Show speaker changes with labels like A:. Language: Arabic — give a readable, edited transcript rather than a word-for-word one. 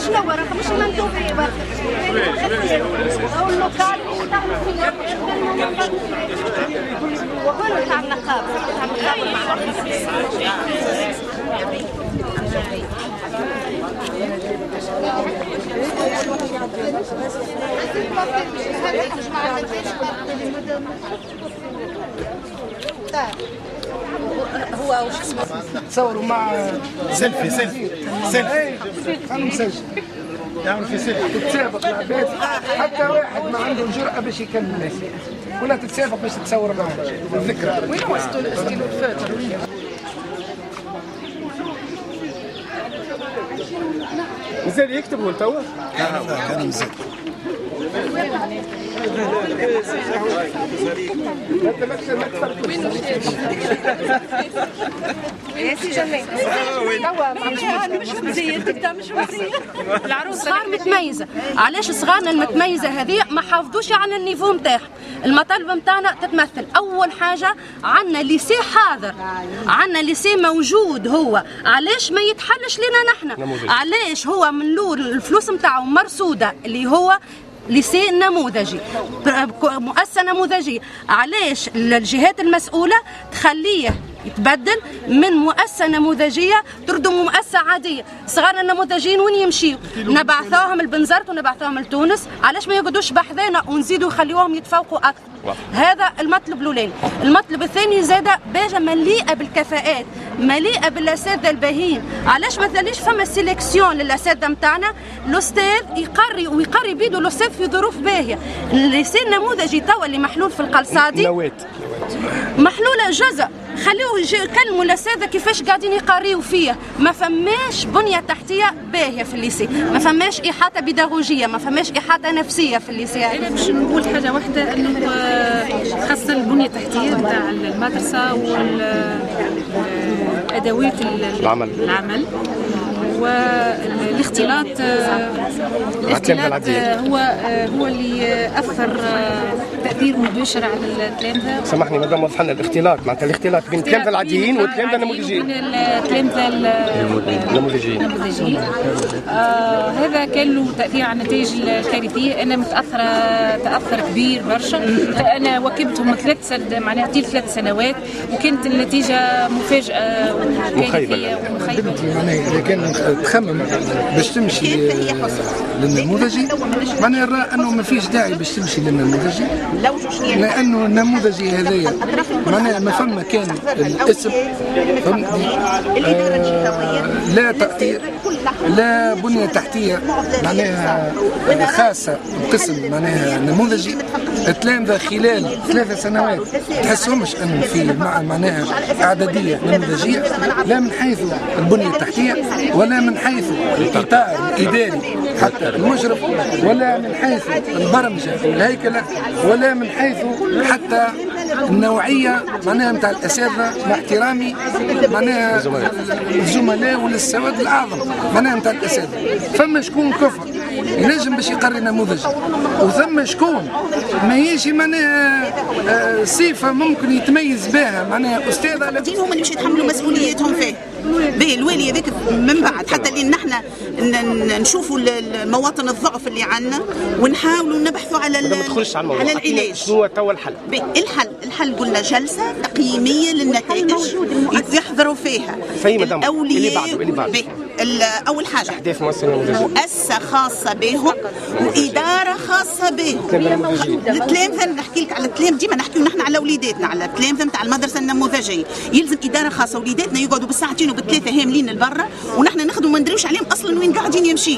A: شنو راكم مش مندوبين او اللوكال وكل تاع النقابه هو وش اسمه
B: تصوروا مع
C: سيلفي
B: انا مسجل
C: يعمل في سيلفي
B: تتسابق العباد حتى واحد ما عنده الجرأة باش يكلم الناس ولا تتسابق باش تتصور معه الذكرى.
D: وين هو ستيلو الفاتر؟
C: مازال يكتب هو توا؟
E: لا كان مزال.
D: يا سي جمال مش مزيان تبدا مش مزيان العروس
A: صغار متميزه. علاش صغارنا المتميزه هذه ما حافظوش على النيفو نتاعها؟ المطالب نتاعنا تتمثل اول حاجه عندنا ليسي حاضر، عندنا ليسي موجود. هو علاش ما يتحلش لنا نحن؟ علاش هو من الاول الفلوس نتاعو مرصوده اللي هو ليسي نموذجي، مؤسسه نموذجيه. علاش الجهات المسؤوله تخليه يتبدل من مؤسسه نموذجيه تردوا مؤسسه عاديه؟ صغارنا النموذجيين وين يمشيوا؟ نبعثوهم لبنزرت ونبعثوهم لتونس، علاش ما يقعدوش بحذانا ونزيدوا نخليوهم يتفوقوا اكثر؟ هذا المطلب الاولاني. المطلب الثاني زاده باجه مليئه بالكفاءات، مليئه بالاساتذه الباهين. علاش ما ثانيش فما سيليكسيون للاساتذه نتاعنا؟ الاستاذ يقري بيدو الاستاذ في ظروف باهيه. الليسي النموذجي توا اللي محلول في القلصادي محلوله جزء، خليوه يكلموا الاساتذه كيفاش قاعدين يقريوا فيه. ما فماش بنيه تحتيه باهيه في الليسي، ما فماش احاطه بيداغوجيه، ما فماش احاطه نفسيه في الليسي.
D: انا باش نقول حاجه واحده، انه خاصه البنيه التحتيه نتاع المدرسه والادوات العمل والاختلاط هو اللي اثر تاثير مباشر على التلامذه.
C: سامحني مدام وضح لنا الاختلاط، معناتها الاختلاط بين التلامذه العاديين والتلامذه النموذجيين.
D: التلامذه النموذجيين هذا كان له تاثير على النتائج الكارثيه. انا متاثره تاثر كبير برشا. انا واكبتهم معناها طيل 3 سنوات وكانت النتيجه مفاجاه وكارثيه ومخيبه.
B: معناها اذا كان تخمم باش تمشي للنموذجي، معناها نرى انه ما فيش داعي باش تمشي للنموذجي، لانه النموذجي هذايا معناها ما فما كان الاسم لا تأثير لا بنية تحتية معناها خاصة بقسم معناها نموذجي. التلامذة خلال 3 سنوات تحسهمش أنه في معناها إعدادية نموذجية، لا من حيث البنية التحتية ولا من حيث الإطار الإداري حتى المشرف، ولا من حيث البرمجة والهيكلة، ولا من حيث حتى النوعية معناها نتاع الأساتذة، مع احترامي معناها الزملاء وللسواد الأعظم معناها نتاع الأساتذة. فما شكون كفر ينجم باش يقري نموذجي، وثم شكون ما يجي معناها صفة ممكن يتميز بها معناها أستاذ على
F: هما اللي باش يتحملوا مسؤوليتهم فيه. باهي الوالي هذاك من بعد حتى اللي نحن نشوفوا مواطن الضعف اللي عندنا ونحاولوا نبحثوا على العلاج.
C: شنو هو توا الحل؟
F: الحل قلنا جلسه تقييميه للنتائج يحضروا فيها الاولياء. اول حاجه احداث مؤسسه خاصه بهم واداره خاصه بهم. التلامذه نحكي لك على التلامذه، ديما نحكيو نحن على وليداتنا، على التلامذه نتاع المدرسه النموذجيه. يلزم اداره خاصه، وليداتنا يقعدوا بالساعتين وبالثلاثه هاملين لبرا ونحن ناخذوا ما ندريوش عليهم اصلا وين قاعدين يمشي.